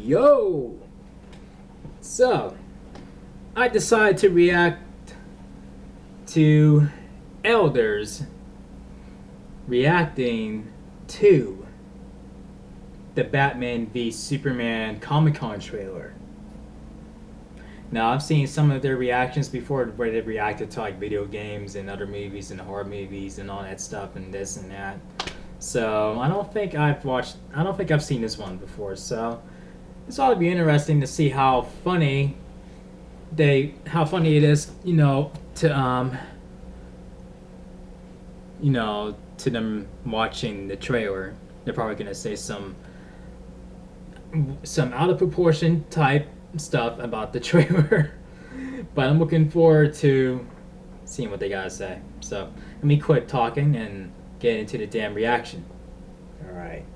Yo! So, I decided to react to elders reacting to the Batman v Superman Comic-Con trailer. Now, I've seen some of their reactions before where they reacted to like video games and other movies and horror movies and all that stuff and this and that. So, I don't think I've seen this one before. So, this ought to be interesting to see how funny it is, to them watching the trailer. They're probably gonna say some out of proportion type stuff about the trailer. But I'm looking forward to seeing what they gotta say. So let me quit talking and get into the damn reaction. Alright.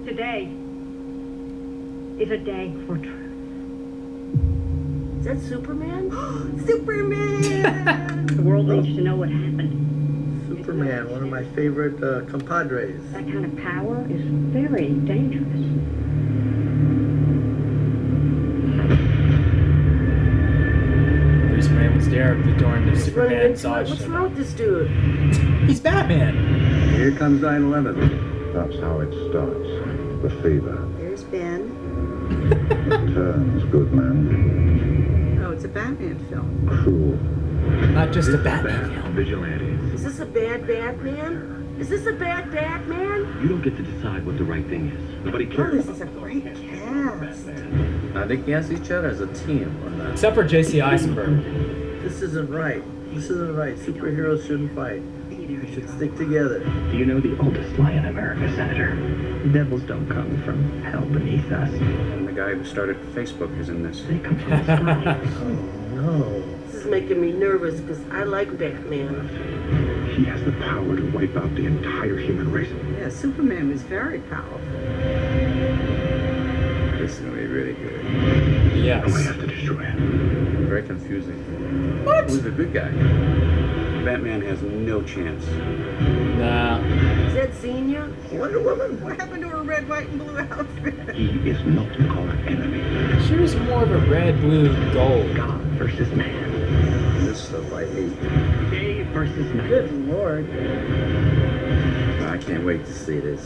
Today is a day for truth. Is that Superman? Superman! The world needs to know what happened. Superman, one of my favorite compadres. That kind of power is very dangerous. Bruce Wayne was there during the He's running Superman into Dodge. it. What's wrong with this dude? He's Batman! Here comes 9/11. That's how it starts. The fever There's Ben. turns good man Oh, it's a Batman film. cruel. Not just a Batman film. Vigilantes. Is this a bad Batman? Is this a bad Batman? You don't get to decide what the right thing is. Nobody Oh, cares. this is a great cast. Are they against each other as a team or not? Except for J.C. Eisenberg. This isn't right. This isn't right. Superheroes shouldn't fight. They should stick together. Do you know the oldest lie in America, Senator? Devils don't come from hell beneath us. And the guy who started Facebook is in this. They come from the sky. Oh, no. This is making me nervous because I like Batman. He has the power to wipe out the entire human race. Yeah, Superman was very powerful. This is gonna be really good. And we Yes. have to destroy him. Very confusing. What? Who's the good guy? Batman has no chance. Nah. Is that Xenia? Wonder Woman? What happened to her red, white, and blue outfit? He is not our enemy. She was more of a red, blue, gold. God versus man. This stuff I hate. Day versus night. Good Lord. I can't wait to see this.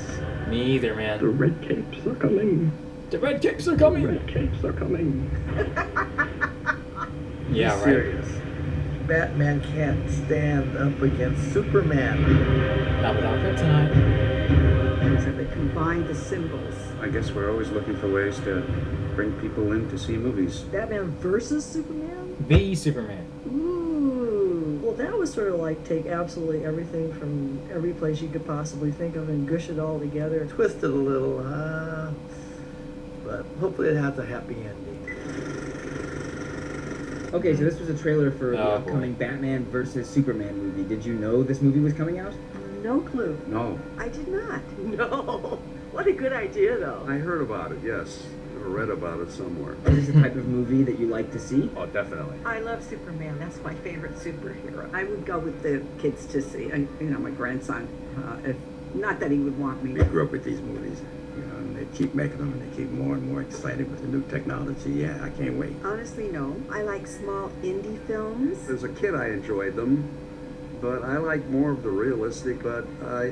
Me either, The man. red capes are coming. The red capes are The coming. red capes are coming. Yeah, Be right. serious. Batman can't stand up against Superman. Not without kryptonite. So they combined the symbols. I guess we're always looking for ways to bring people in to see movies. Batman versus Superman? The Superman. Ooh. Well, that was sort of like take absolutely everything from every place you could possibly think of and gush it all together. Twisted a little, but hopefully it has a happy ending. Okay, so this was a trailer for the Oh, upcoming Batman versus Superman movie. Did you know this movie was coming out? No clue. No. I did not. No. What a good idea, though. I heard about it, yes. I read about it somewhere. Is this the type of movie that you like to see? Oh, definitely. I love Superman. That's my favorite superhero. I would go with the kids to see, my grandson. If not that he would want me. We grew up with these movies, and they keep making them, and they keep more and more excited with the new technology. Yeah, I can't wait. Honestly, no. I like small indie films. As a kid, I enjoyed them, but I like more of the realistic, but I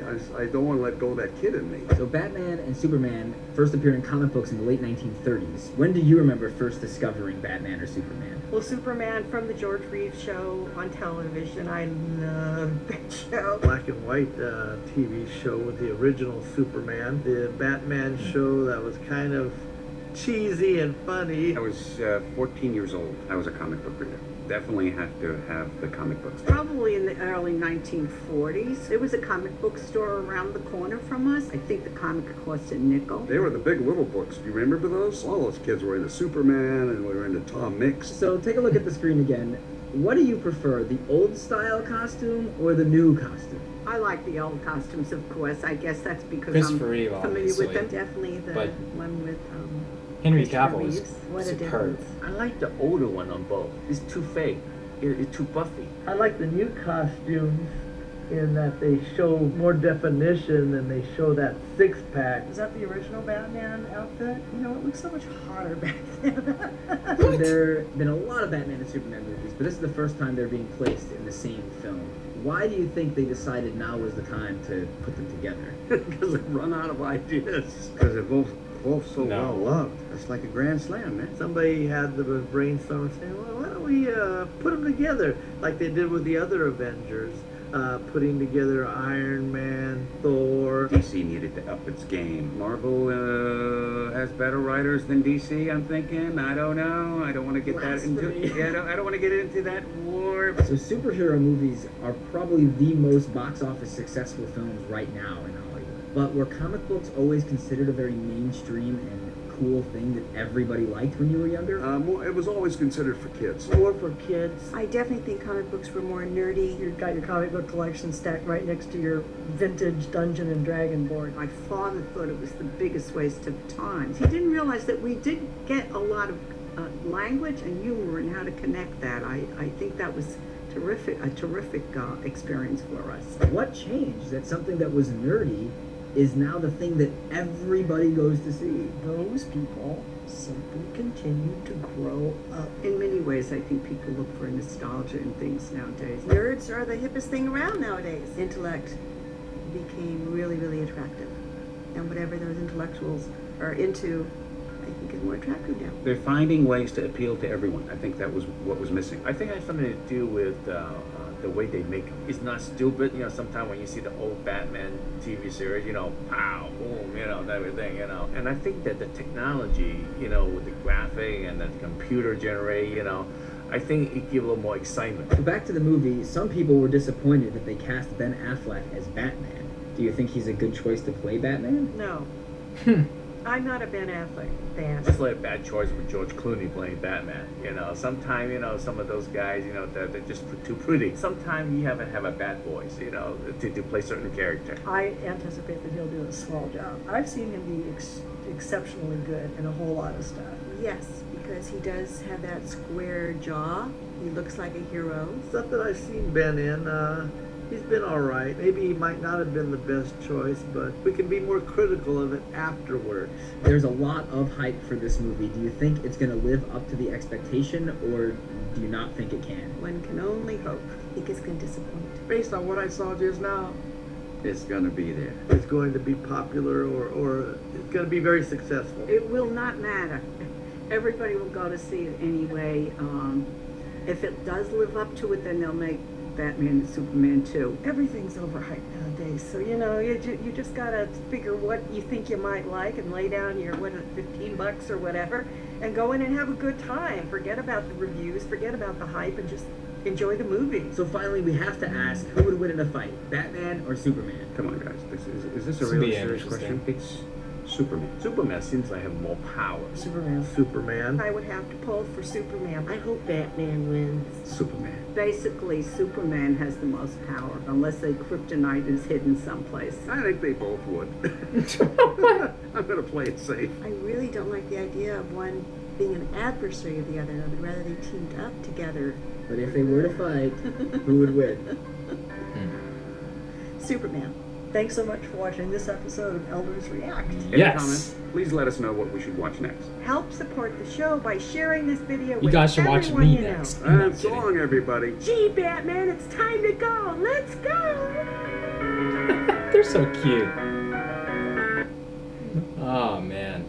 don't want to let go of that kid in me. So Batman and Superman first appeared in comic books in the late 1930s. When do you remember first discovering Batman or Superman? Well, Superman from the George Reeves show on television. I love that show. Black and white TV show with the original Superman. The Batman show that was kind of cheesy and funny. I was 14 years old. I was a comic book reader. Definitely have to have the comic books. Probably in the early 1940s. There was a comic book store around the corner from us. I think the comic cost a nickel. They were the big little books. Do you remember those? All those kids were into Superman, and we were into Tom Mix. So take a look at the screen again. What do you prefer, the old style costume or the new costume? I like the old costumes, of course. I guess that's because Christopher I'm Reeve, familiar obviously. with them. Definitely the But- one with Henry Christopher Cavill is Reeves, what a superb. difference. I like the older one on both. It's too fake. It's too buffy. I like the new costumes in that they show more definition and they show that six-pack. Is that the original Batman outfit? You know, it looks so much hotter back then. So there have been a lot of Batman and Superman movies, but this is the first time they're being placed in the same film. Why do you think they decided now was the time to put them together? Because they've run out of ideas. Because they're both so No. well loved. It's like a grand slam, man. Somebody had the brainstorm saying, well, why don't we put them together like they did with the other Avengers, putting together Iron Man, Thor. DC needed to up its game. Marvel has better writers than DC, I'm thinking. I don't know. I don't want to get that into. Blasphemy. Yeah, I don't want to get into that war. So superhero movies are probably the most box office successful films right now in Hollywood. But were comic books always considered a very mainstream and cool thing that everybody liked when you were younger? It was always considered for kids. More for kids. I definitely think comic books were more nerdy. You've got your comic book collection stacked right next to your vintage Dungeon and Dragon board. My father thought it was the biggest waste of time. He didn't realize that we did get a lot of language and humor and how to connect that. I think that was a terrific experience for us. What changed that something that was nerdy is now the thing that everybody goes to see? Those people simply continue to grow up. In many ways, I think people look for nostalgia in things nowadays. Nerds are the hippest thing around nowadays. Intellect became really, really attractive. And whatever those intellectuals are into, I think is more attractive now. They're finding ways to appeal to everyone. I think that was what was missing. I think it has something to do with the way they make them. It's not stupid. You know, sometimes when you see the old Batman TV series, you know, pow, boom, you know, and everything, you know. And I think that the technology, you know, with the graphic and the computer generate, you know, I think it gives a little more excitement. So back to the movie, some people were disappointed that they cast Ben Affleck as Batman. Do you think he's a good choice to play Batman? No. I'm not a Ben Affleck fan. Just like a bad choice with George Clooney playing Batman. You know, sometimes, you know, some of those guys, you know, they're just too pretty. Sometimes you have to have a bad voice, you know, to play certain character. I anticipate that he'll do a swell job. I've seen him be exceptionally good in a whole lot of stuff. Yes, because he does have that square jaw. He looks like a hero. Stuff that I've seen Ben in, he's been all right. Maybe he might not have been the best choice, but we can be more critical of it afterwards. There's a lot of hype for this movie. Do you think it's going to live up to the expectation, or do you not think it can? One can only hope. I think it's going to disappoint. Based on what I saw just now, It's gonna be there. It's going to be popular or it's going to be very successful. It will not matter. Everybody will go to see it anyway. If it does live up to it, then they'll make Batman and Superman 2. Everything's overhyped nowadays, so you know, you just gotta figure what you think you might like and lay down your, what, $15 or whatever, and go in and have a good time. Forget about the reviews, forget about the hype, and just enjoy the movie. So finally, we have to ask, who would win in a fight, Batman or Superman? Come on, guys. Is this a This would really be serious interesting. question? It's Superman. Superman seems like have more power. Superman. I would have to pull for Superman. I hope Batman wins. Superman. Basically, Superman has the most power, unless the kryptonite is hidden someplace. I think they both would. I'm gonna play it safe. I really don't like the idea of one being an adversary of the other. I would rather they teamed up together. But if they were to fight, who would win? Superman. Thanks so much for watching this episode of Elders React. Any Yes. comments? Please let us know what we should watch next. Help support the show by sharing this video You with guys should watch everyone me you know. next. I'm not So kidding. long, everybody. Gee, Batman, it's time to go. Let's go. They're so cute. Oh man.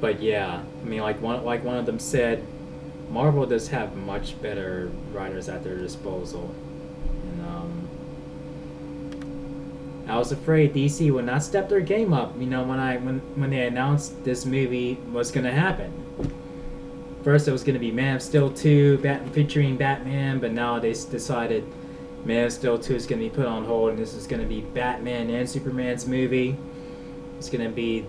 But yeah, I mean, like one of them said, Marvel does have much better writers at their disposal, and I was afraid DC would not step their game up. You know, when they announced this movie was gonna happen. First, it was gonna be Man of Steel 2, featuring Batman, but now they decided Man of Steel 2 is gonna be put on hold, and this is gonna be Batman and Superman's movie. It's gonna be,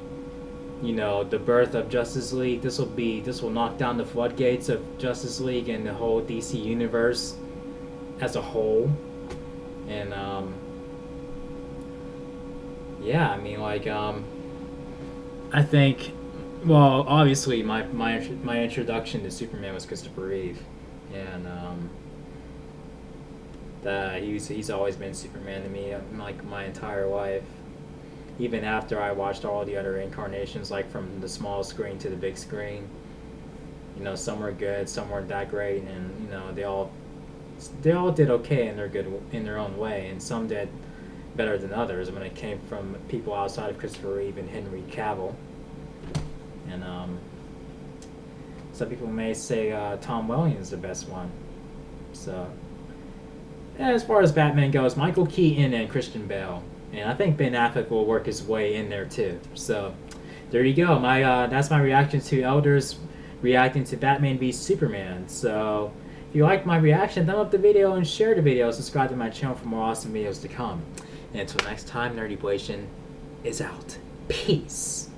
you know, the birth of Justice League. This will knock down the floodgates of Justice League and the whole DC universe as a whole. And yeah, I mean, like I think Well, obviously, my introduction to Superman was Christopher Reeve, and he's always been Superman to me, like my entire life. Even after I watched all the other incarnations, like from the small screen to the big screen, you know, some were good, some weren't that great, and you know, they all did okay in their own way, and some did better than others when it came from people outside of Christopher Reeve and Henry Cavill. And some people may say Tom Welling is the best one. So, as far as Batman goes, Michael Keaton and Christian Bale, and I think Ben Affleck will work his way in there too. So, there you go. That's my reaction to Elders reacting to Batman v Superman. So, if you liked my reaction, thumb up the video and share the video. Subscribe to my channel for more awesome videos to come. And until next time, Nerdy Blation is out. Peace.